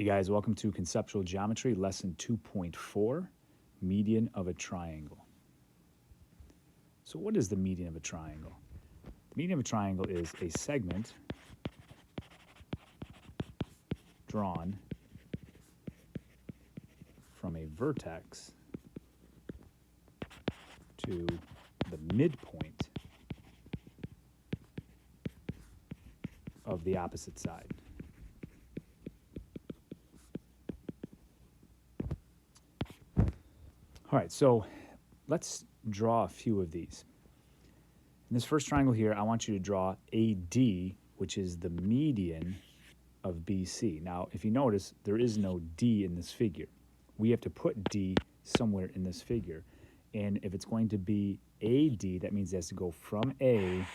Hey guys, welcome to Conceptual Geometry, Lesson 2.4, Median of a Triangle. So what is the median of a triangle? The median of a triangle is a segment drawn from a vertex to the midpoint of the opposite side. All right, so let's draw a few of these. In this first triangle here, I want you to draw AD, which is the median of BC. Now, if you notice, there is no D in this figure. We have to put D somewhere in this figure. And if it's going to be AD, that means it has to go from A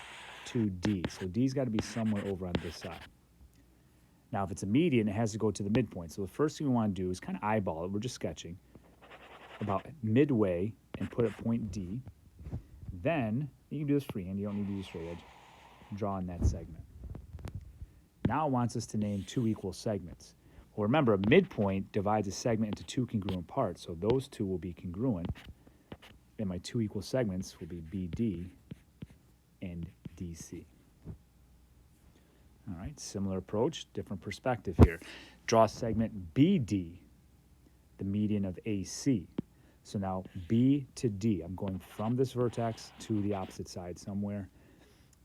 to D. So D's got to be somewhere over on this side. Now, if it's a median, it has to go to the midpoint. So the first thing we want to do is kind of eyeball it. We're just sketching about midway and put a point D. Then, you can do this freehand, you don't need to use straight edge, draw in that segment. Now it wants us to name two equal segments. Well, remember, a midpoint divides a segment into two congruent parts, so those two will be congruent, and my two equal segments will be BD and DC. All right, similar approach, different perspective here. Draw segment BD, the median of AC. So now B to D, I'm going from this vertex to the opposite side somewhere,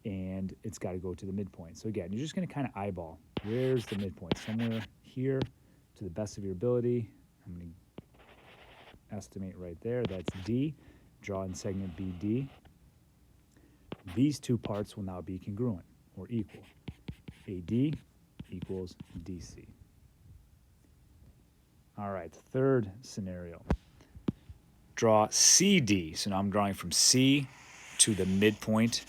and it's got to go to the midpoint. So again, you're just going to kind of eyeball. Where's the midpoint? Somewhere here to the best of your ability. I'm going to estimate right there. That's D. Draw in segment BD. These two parts will now be congruent or equal. AD equals DC. All right, third scenario. Draw CD. So now I'm drawing from C to the midpoint.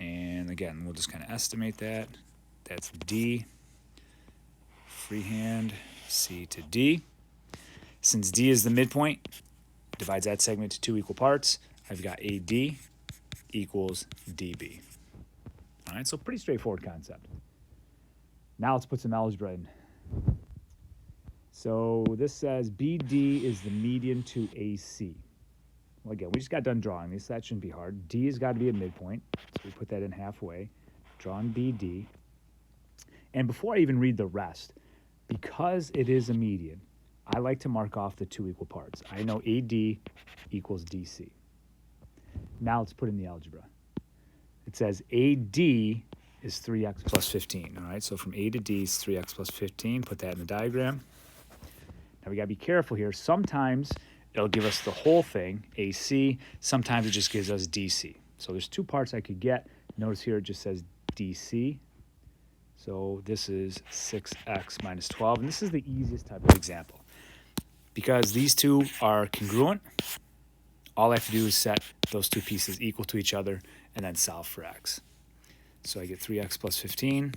And again, we'll just kind of estimate that. That's D. Freehand, C to D. Since D is the midpoint, divides that segment to two equal parts. I've got AD equals DB. All right, so pretty straightforward concept. Now let's put some algebra in. So this says BD is the median to AC. Well, again, we just got done drawing these, so that shouldn't be hard. D has got to be a midpoint, so we put that in halfway. Draw in BD. And before I even read the rest, because it is a median, I like to mark off the two equal parts. I know AD equals DC. Now let's put in the algebra. It says AD is 3x plus 15. All right, so from A to D is 3x plus 15. Put that in the diagram. Now we got to be careful here. Sometimes it'll give us the whole thing, AC. Sometimes it just gives us DC. So there's two parts I could get. Notice here it just says DC. So this is 6x minus 12. And this is the easiest type of example. Because these two are congruent, all I have to do is set those two pieces equal to each other and then solve for x. So I get 3x plus 15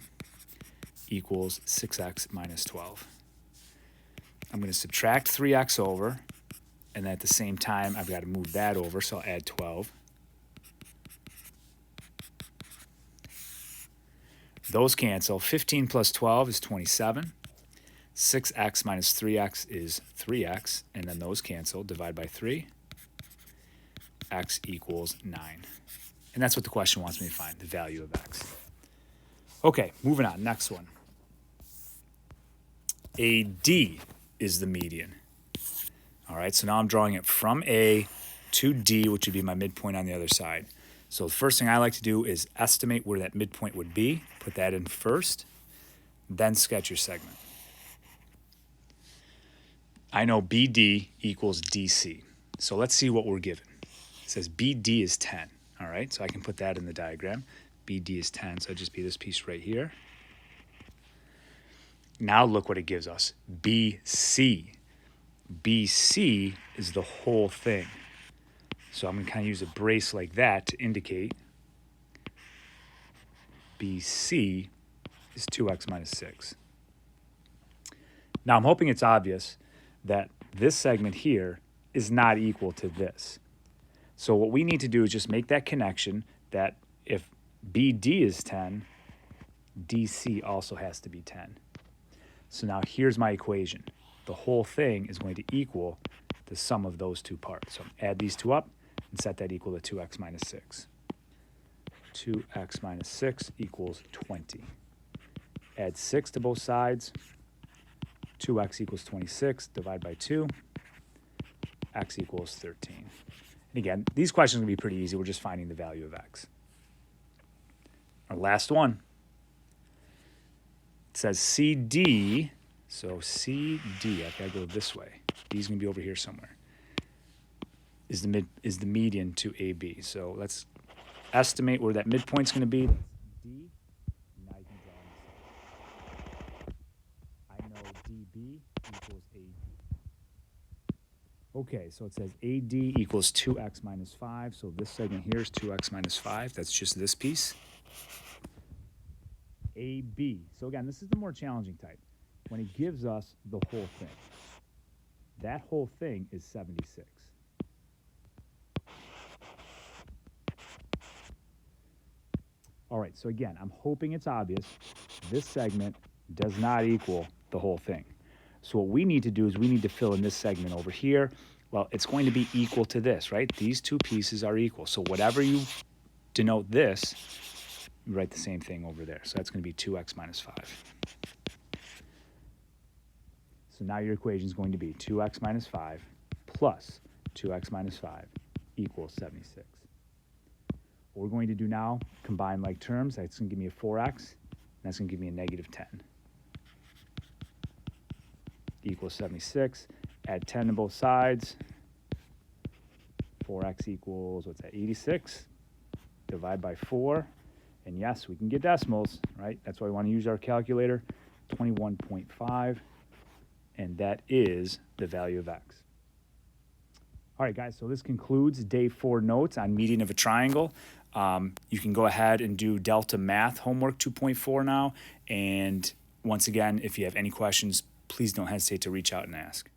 equals 6x minus 12. I'm going to subtract 3x over, and then at the same time, I've got to move that over, so I'll add 12. Those cancel. 15 plus 12 is 27. 6x minus 3x is 3x, and then those cancel. Divide by 3. X equals 9. And that's what the question wants me to find, the value of x. Okay, moving on. Next one. AD is the median. All right, so now I'm drawing it from A to D, which would be my midpoint on the other side. So the first thing I like to do is estimate where that midpoint would be. Put that in first, then sketch your segment. I know BD equals DC. So let's see what we're given. It says BD is 10. All right, so I can put that in the diagram. BD is 10, so it'd just be this piece right here. Now look what it gives us. BC. BC is the whole thing. So I'm going to kind of use a brace like that to indicate BC is 2x minus 6. Now I'm hoping it's obvious that this segment here is not equal to this. So what we need to do is just make that connection that if BD is 10, DC also has to be 10. So now here's my equation. The whole thing is going to equal the sum of those two parts. So add these two up and set that equal to 2x minus 6. 2x minus 6 equals 20. Add 6 to both sides. 2x equals 26. Divide by 2. X equals 13. And again, these questions are going to be pretty easy. We're just finding the value of x. Our last one. It says CD. So CD, okay, I go this way. D is going to be over here somewhere. Is the median to AB. So let's estimate where that midpoint's going to be. D. Now you can draw I know DB equals AD. Okay, so it says AD equals 2x minus 5. So this segment here is 2x minus 5. That's just this piece. AB. So again, this is the more challenging type. When it gives us the whole thing. That whole thing is 76. All right, so again, I'm hoping it's obvious. This segment does not equal the whole thing. So what we need to do is we need to fill in this segment over here. Well, it's going to be equal to this, right? These two pieces are equal. So whatever you denote this, you write the same thing over there. So that's going to be 2x minus 5. So now your equation is going to be 2x minus 5 plus 2x minus 5 equals 76. What we're going to do now, combine like terms. That's going to give me a 4x, and that's going to give me a negative 10. Equals 76. Add 10 to both sides. 4x equals, what's that, 86. Divide by 4. And yes, we can get decimals, right? That's why we want to use our calculator. 21.5. And that is the value of x. All right, guys, so this concludes day 4 notes on median of a triangle. You can go ahead and do Delta Math homework 2.4 now. And once again, if you have any questions, please don't hesitate to reach out and ask.